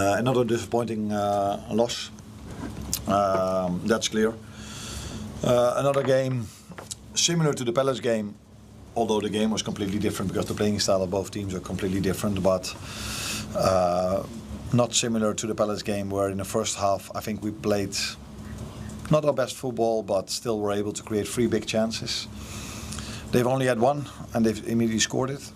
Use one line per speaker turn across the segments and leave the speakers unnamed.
Another disappointing loss. That's clear. Another game similar to the Palace game, although the game was completely different because the playing style of both teams are completely different, but not similar to the Palace game, where in the first half I think we played not our best football, but still were able to create 3 big chances. They've only had 1 and they've immediately scored it,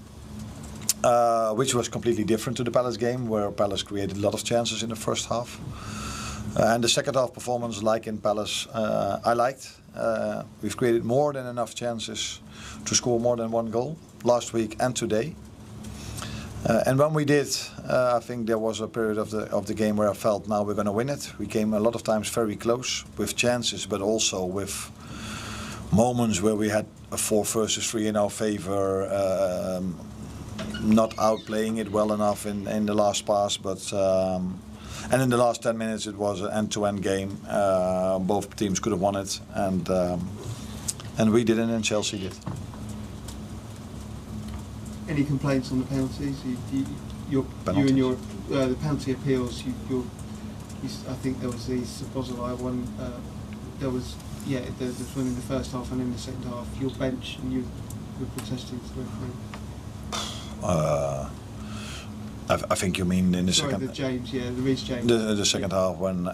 which was completely different to the Palace game, where Palace created a lot of chances in the first half. And the second half performance, like in Palace, I liked. We've created more than enough chances to score more than 1 goal last week and today. And when we did, I think there was a period of the game where I felt now we're going to win it. We came a lot of times very close with chances, but also with moments where we had a 4 versus 3 in our favor, not outplaying it well enough in the last pass, but and in the last 10 minutes it was an end-to-end game. Both teams could have won it, and we didn't, and Chelsea did.
Any complaints on the penalties? You and your the penalty appeals. I think there was the Szoboszlai one. There was there's one in the first half and in the second half. Your bench and you were protesting to the referee.
I think you mean in the second.
The Reece James.
The second half when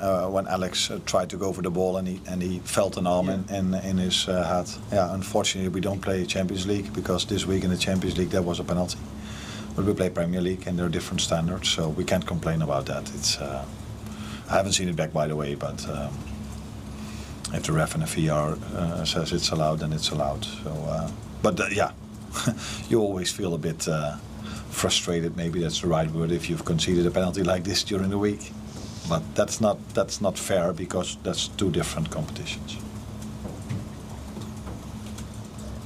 Alex tried to go for the ball and he felt an arm in his head. Yeah, unfortunately we don't play Champions League because this week in the Champions League there was a penalty. But we play Premier League and there are different standards, so we can't complain about that. It's I haven't seen it back, by the way, but if the ref and the VR says it's allowed, then it's allowed. So, you always feel a bit. Frustrated, maybe that's the right word, if you've conceded a penalty like this during the week, but that's not fair because that's 2 different competitions.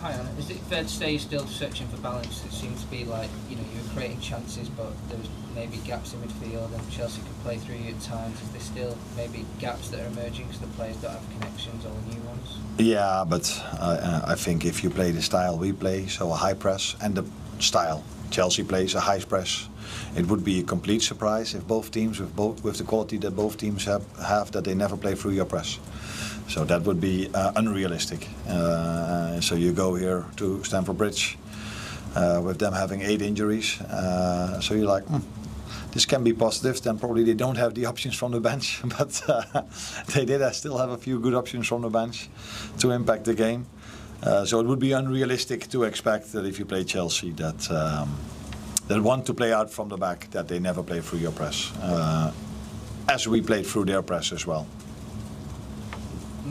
Hi Arne, is it fair to say you're still searching for balance? It seems to be like you're creating chances, but there's maybe gaps in midfield, and Chelsea can play through you at times. Is there still maybe gaps that are emerging because the players don't have connections or new ones? Yeah,
but I think if you play the style we play, so a high press, and the style Chelsea plays, a high press, it would be a complete surprise if both teams, with the quality that both teams have, that they never play through your press. So that would be unrealistic. So you go here to Stamford Bridge with them having 8 injuries. So you're like, this can be positive. Then probably they don't have the options from the bench, but they did still have a few good options from the bench to impact the game. So it would be unrealistic to expect that if you play Chelsea that want to play out from the back, that they never play through your press, as we played through their press as well.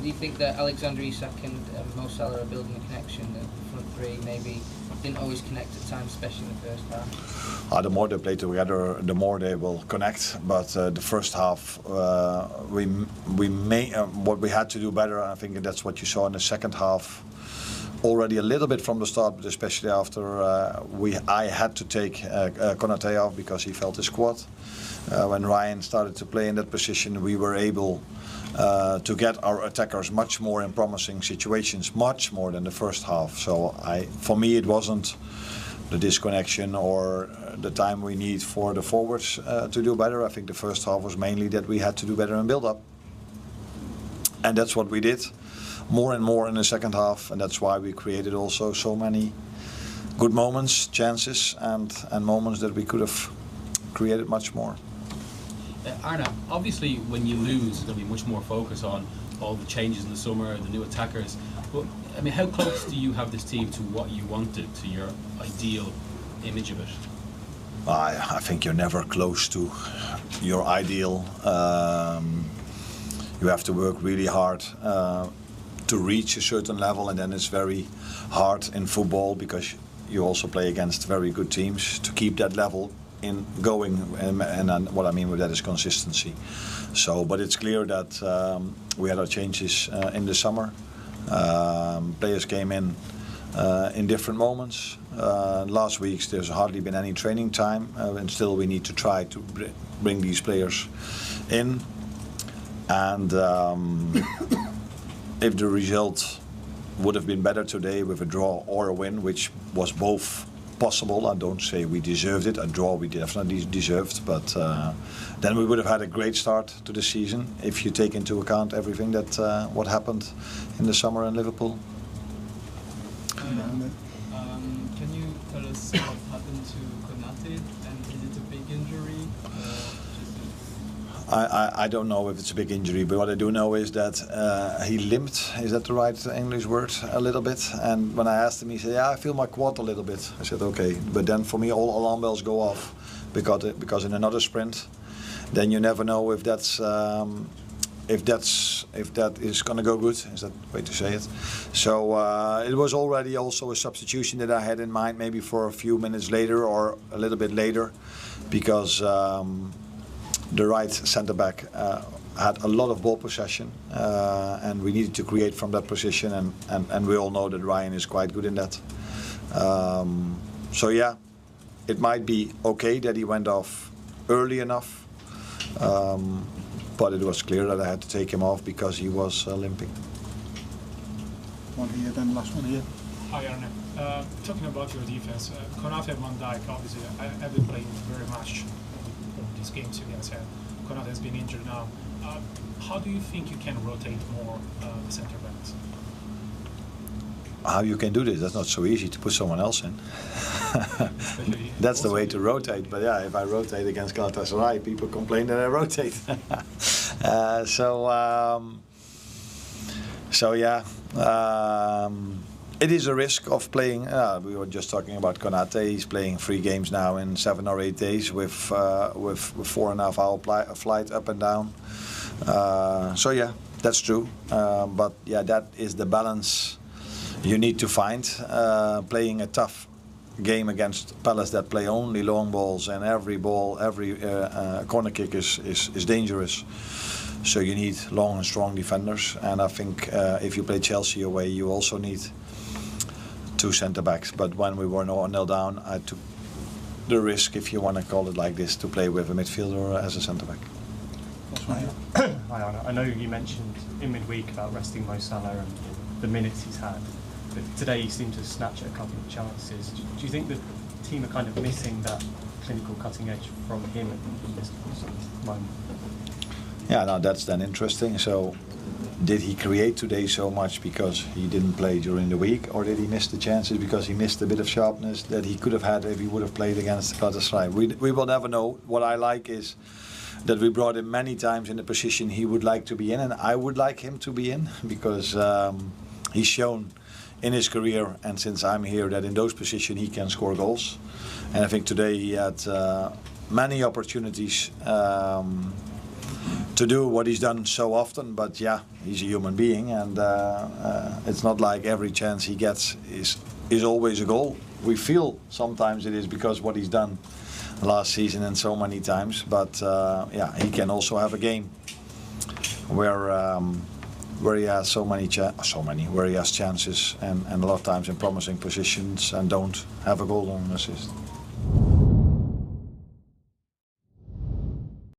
Do you think that Alexander Isak and Mo Salah are building a connection? The front 3 maybe didn't always connect at times, especially in the first half?
The more they play together, the more they will connect. But the first half, what we had to do better, and I think that's what you saw in the second half. Already a little bit from the start, but especially after I had to take Konate off because he felt his quad. When Ryan started to play in that position, we were able to get our attackers much more in promising situations, much more than the first half. So for me, it wasn't the disconnection or the time we need for the forwards to do better. I think the first half was mainly that we had to do better in build-up, and that's what we did. More and more in the second half, and that's why we created also so many good moments, chances, and moments that we could have created much more.
Arne, obviously when you lose there'll be much more focus on all the changes in the summer, the new attackers, but I mean, how close do you have this team to what you wanted, to your ideal image of it?
I think you're never close to your ideal. You have to work really hard to reach a certain level, and then it's very hard in football because you also play against very good teams to keep that level in going, and what I mean with that is consistency. So, but it's clear that we had our changes in the summer. Players came in different moments. Last week there's hardly been any training time, and still we need to try to bring these players in. And if the result would have been better today with a draw or a win, which was both possible. I don't say we deserved it. A draw we definitely deserved, but then we would have had a great start to the season if you take into account everything that what happened in the summer in Liverpool.
Can you tell us what happened to Konate, and is it a big injury?
I don't know if it's a big injury, but what I do know is that he limped. Is that the right English word? A little bit. And when I asked him, he said, "Yeah, I feel my quad a little bit." I said, "Okay." But then for me, all alarm bells go off because in another sprint, then you never know if that is going to go good. Is that the way to say it? So it was already also a substitution that I had in mind, maybe for a few minutes later or a little bit later, because the right centre back had a lot of ball possession, and we needed to create from that position, and we all know that Ryan is quite good in that. So yeah, it might be okay that he went off early enough, but it was clear that I had to take him off because he was limping.
One here, then last one here.
Hi Arne. Talking about your defense, Konate and Van Dijk obviously have been playing very much in these games against him. Konate has been injured now. How do you think you can rotate more the centre backs?
How you can do this? That's not so easy to put someone else in. That's the way to rotate. But yeah, if I rotate against Galatasaray, people complain that I rotate. So yeah, it is a risk of playing. We were just talking about Konate. He's playing 3 games now in 7 or 8 days with 4.5 hour flight up and down. So yeah, that's true. But yeah, that is the balance you need to find. Playing a tough game against Palace that play only long balls, and every ball, every corner kick is dangerous. So you need long and strong defenders. And I think if you play Chelsea away, you also need 2 centre backs. But when we were 0-0 down, I took the risk, if you want to call it like this, to play with a midfielder as a centre back.
Hi
Arne, I know you mentioned in midweek about resting Mo Salah and the minutes he's had, but today he seemed to snatch at a couple of chances. Do you think the team are kind of missing that clinical cutting edge from him in this sort of moment? Yeah,
now that's then interesting. So did he create today so much because he didn't play during the week, or did he miss the chances because he missed a bit of sharpness that he could have had if he would have played against Galatasaray? We will never know. What I like is that we brought him many times in the position he would like to be in, and I would like him to be in, because he's shown in his career and since I'm here that in those positions he can score goals. And I think today he had many opportunities to do what he's done so often, but yeah, he's a human being, and it's not like every chance he gets is always a goal. We feel sometimes it is because what he's done last season and so many times, but yeah, he can also have a game where he has where he has chances and a lot of times in promising positions and don't have a goal or an assist.